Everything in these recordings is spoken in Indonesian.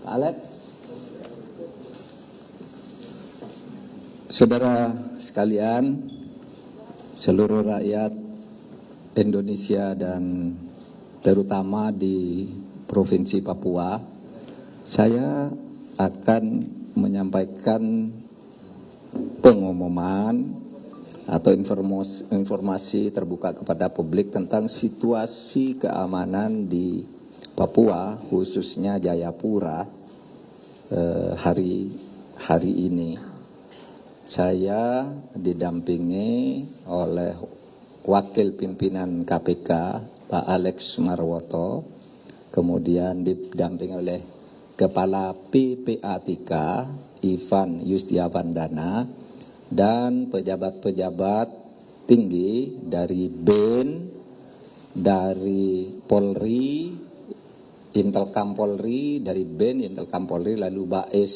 Alet. Saudara sekalian, seluruh rakyat Indonesia dan terutama di Provinsi Papua, saya akan menyampaikan pengumuman atau informasi terbuka kepada publik tentang situasi keamanan di Papua, khususnya Jayapura hari ini. Saya didampingi oleh Wakil Pimpinan KPK Pak Alex Marwoto, kemudian didampingi oleh Kepala PPATK Ivan Yustiavandana, dan pejabat-pejabat tinggi dari BEN, dari Polri, Intelkam Polri, dari BEN, Intelkam Polri, lalu BAES,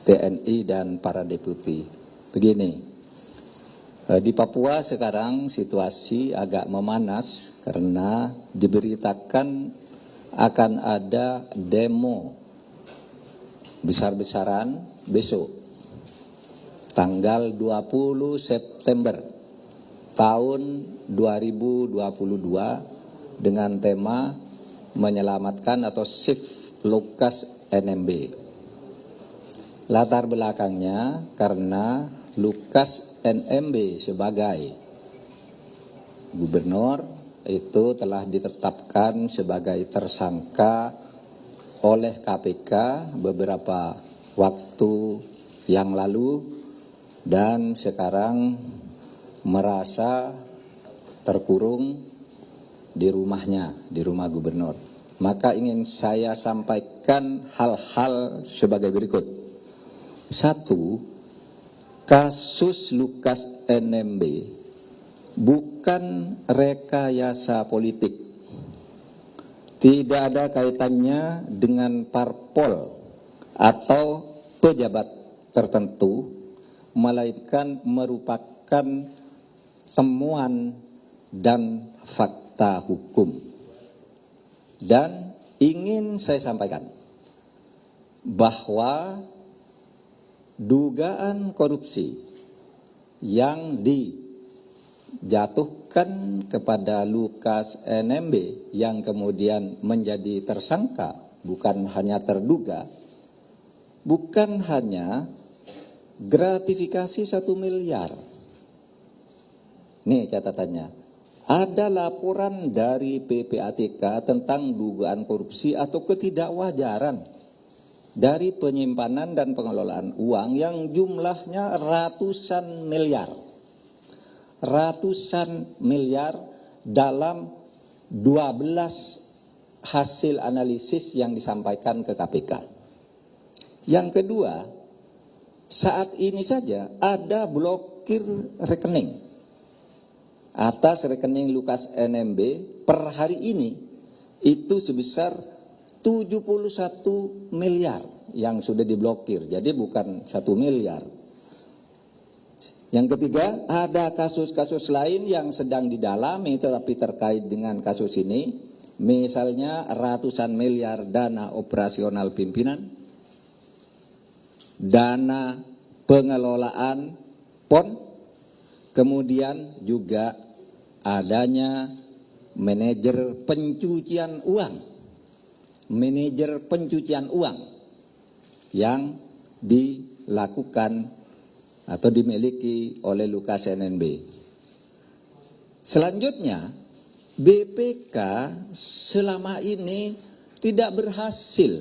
TNI, dan para deputi. Begini, di Papua sekarang situasi agak memanas karena diberitakan akan ada demo besar-besaran besok, tanggal 20 September tahun 2022 dengan tema menyelamatkan atau Save Lukas NMB. Latar belakangnya karena Lukas NMB sebagai gubernur itu telah ditetapkan sebagai tersangka oleh KPK beberapa waktu yang lalu dan sekarang merasa terkurung di rumahnya, di rumah gubernur. Maka ingin saya sampaikan hal-hal sebagai berikut. 1. Kasus Lukas NMB bukan rekayasa politik. Tidak ada kaitannya dengan parpol atau pejabat tertentu, melainkan merupakan temuan dan fakta hukum. Dan ingin saya sampaikan bahwa dugaan korupsi yang dijatuhkan kepada Lukas NMB yang kemudian menjadi tersangka, bukan hanya terduga, bukan hanya gratifikasi 1 miliar. Nih catatannya, ada laporan dari PPATK tentang dugaan korupsi atau ketidakwajaran dari penyimpanan dan pengelolaan uang yang jumlahnya ratusan miliar dalam 12 hasil analisis yang disampaikan ke KPK. Yang kedua, saat ini saja ada blokir rekening atas rekening Lukas NMB per hari ini itu sebesar 71 miliar yang sudah diblokir. Jadi bukan 1 miliar. Yang ketiga, ada kasus-kasus lain yang sedang didalami tetapi terkait dengan kasus ini. Misalnya ratusan miliar dana operasional pimpinan, dana pengelolaan PON, kemudian juga adanya manajer pencucian uang yang dilakukan atau dimiliki oleh Lukas NMB. Selanjutnya, BPK selama ini tidak berhasil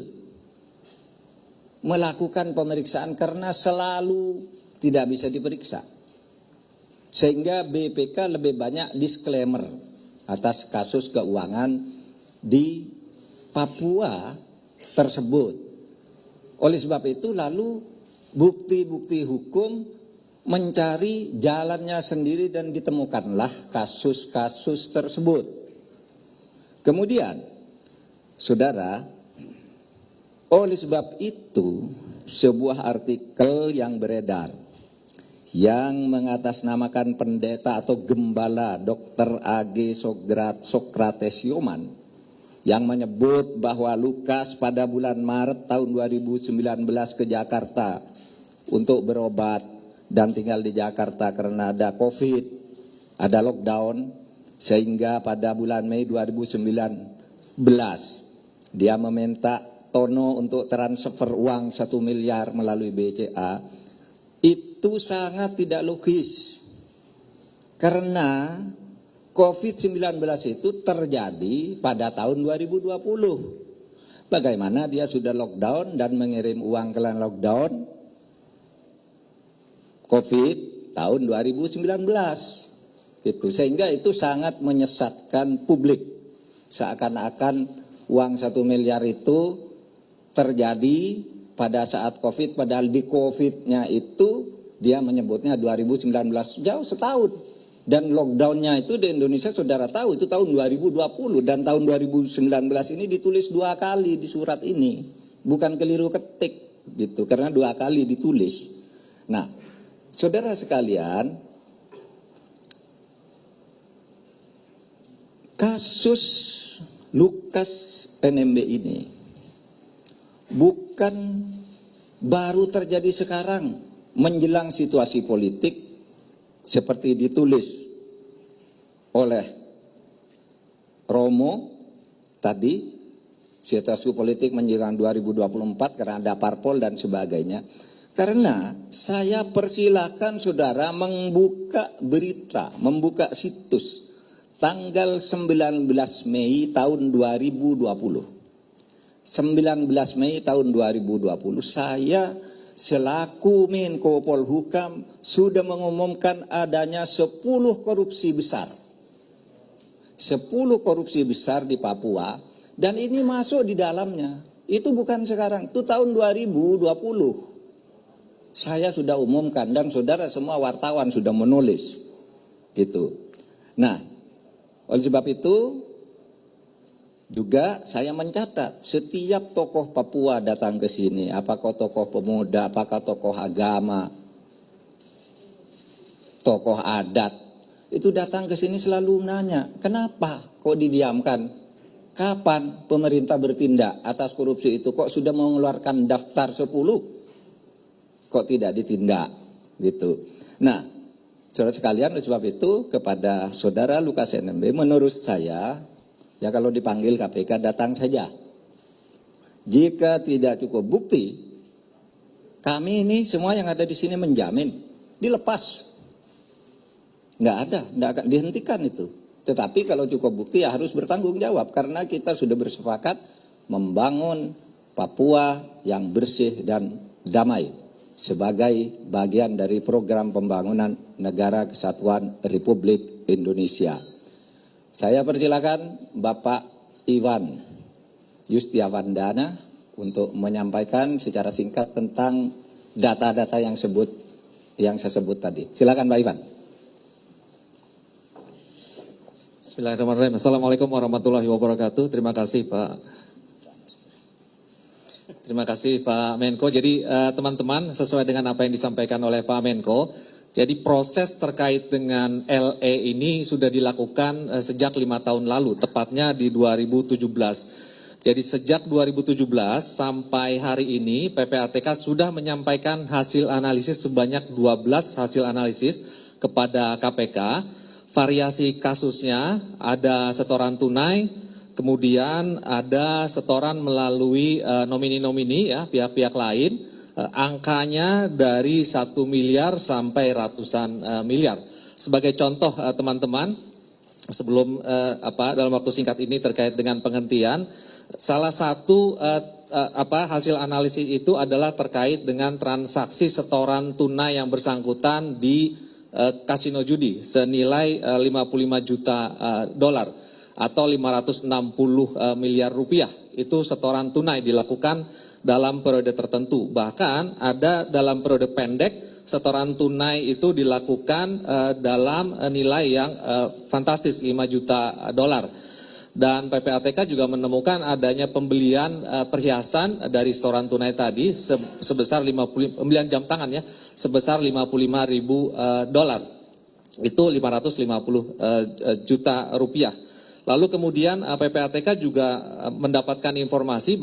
melakukan pemeriksaan karena selalu tidak bisa diperiksa. Sehingga BPK lebih banyak disclaimer atas kasus keuangan di Papua tersebut. Oleh sebab itu lalu bukti-bukti hukum mencari jalannya sendiri dan ditemukanlah kasus-kasus tersebut. Kemudian, saudara, oleh sebab itu sebuah artikel yang beredar yang mengatasnamakan pendeta atau gembala Dr. A.G. Sokrates Yoman yang menyebut bahwa Lukas pada bulan Maret tahun 2019 ke Jakarta untuk berobat dan tinggal di Jakarta karena ada COVID, ada lockdown, sehingga pada bulan Mei 2019 dia meminta Tono untuk transfer uang 1 miliar melalui BCA. Itu sangat tidak logis karena COVID-19 itu terjadi pada tahun 2020. Bagaimana dia sudah lockdown dan mengirim uang ke lockdown COVID tahun 2019. Gitu. Sehingga itu sangat menyesatkan publik. Seakan-akan uang 1 miliar itu terjadi pada saat COVID, padahal di COVID-nya itu dia menyebutnya 2019, jauh setahun. Dan lockdownnya itu di Indonesia saudara tahu itu tahun 2020 dan tahun 2019 ini ditulis 2 kali di surat ini, bukan keliru ketik gitu, karena 2 kali ditulis. Nah, saudara sekalian, kasus Lukas NMB ini bukan baru terjadi sekarang menjelang situasi politik seperti ditulis oleh Romo tadi, situasi politik menjelang 2024 karena ada parpol dan sebagainya. Karena saya persilakan saudara membuka berita, membuka situs tanggal 19 Mei tahun 2020. 19 Mei tahun 2020 saya selaku Menko Polhukam sudah mengumumkan adanya 10 korupsi besar. 10 korupsi besar di Papua dan ini masuk di dalamnya. Itu bukan sekarang, itu tahun 2020. Saya sudah umumkan dan saudara semua wartawan sudah menulis. Gitu. Nah, oleh sebab itu juga saya mencatat setiap tokoh Papua datang ke sini, apakah tokoh pemuda, apakah tokoh agama, tokoh adat, itu datang ke sini selalu nanya, kenapa kok didiamkan? Kapan pemerintah bertindak atas korupsi itu? Kok sudah mengeluarkan daftar 10? Kok tidak ditindak? Gitu. Nah, saudara sekalian, oleh sebab itu kepada saudara Lukas NMB, menurut saya, ya kalau dipanggil KPK datang saja. Jika tidak cukup bukti, kami ini semua yang ada di sini menjamin dilepas. Nggak ada, nggak akan dihentikan itu. Tetapi kalau cukup bukti ya harus bertanggung jawab karena kita sudah bersepakat membangun Papua yang bersih dan damai sebagai bagian dari program pembangunan Negara Kesatuan Republik Indonesia. Saya persilakan Bapak Iwan Yustiavandana untuk menyampaikan secara singkat tentang data-data yang saya sebut tadi. Silakan Pak Iwan. Bismillahirrahmanirrahim. Assalamualaikum warahmatullahi wabarakatuh. Terima kasih Pak Menko. Jadi teman-teman, sesuai dengan apa yang disampaikan oleh Pak Menko, jadi proses terkait dengan LE ini sudah dilakukan sejak 5 tahun lalu, tepatnya di 2017. Jadi sejak 2017 sampai hari ini PPATK sudah menyampaikan hasil analisis sebanyak 12 hasil analisis kepada KPK. Variasi kasusnya ada setoran tunai, kemudian ada setoran melalui nomini-nomini ya, pihak-pihak lain. Angkanya dari 1 miliar sampai ratusan miliar. Sebagai contoh teman-teman, sebelum dalam waktu singkat ini terkait dengan penghentian, salah satu hasil analisis itu adalah terkait dengan transaksi setoran tunai yang bersangkutan di kasino judi senilai 55 juta dolar atau 560 miliar rupiah. Itu setoran tunai dilakukan dalam periode tertentu. Bahkan ada dalam periode pendek setoran tunai itu dilakukan dalam nilai yang fantastis 5 juta dolar. Dan PPATK juga menemukan adanya pembelian perhiasan dari setoran tunai tadi sebesar pembelian jam tangan ya sebesar 55 ribu dolar. Itu 550 juta rupiah. Lalu kemudian PPATK juga mendapatkan informasi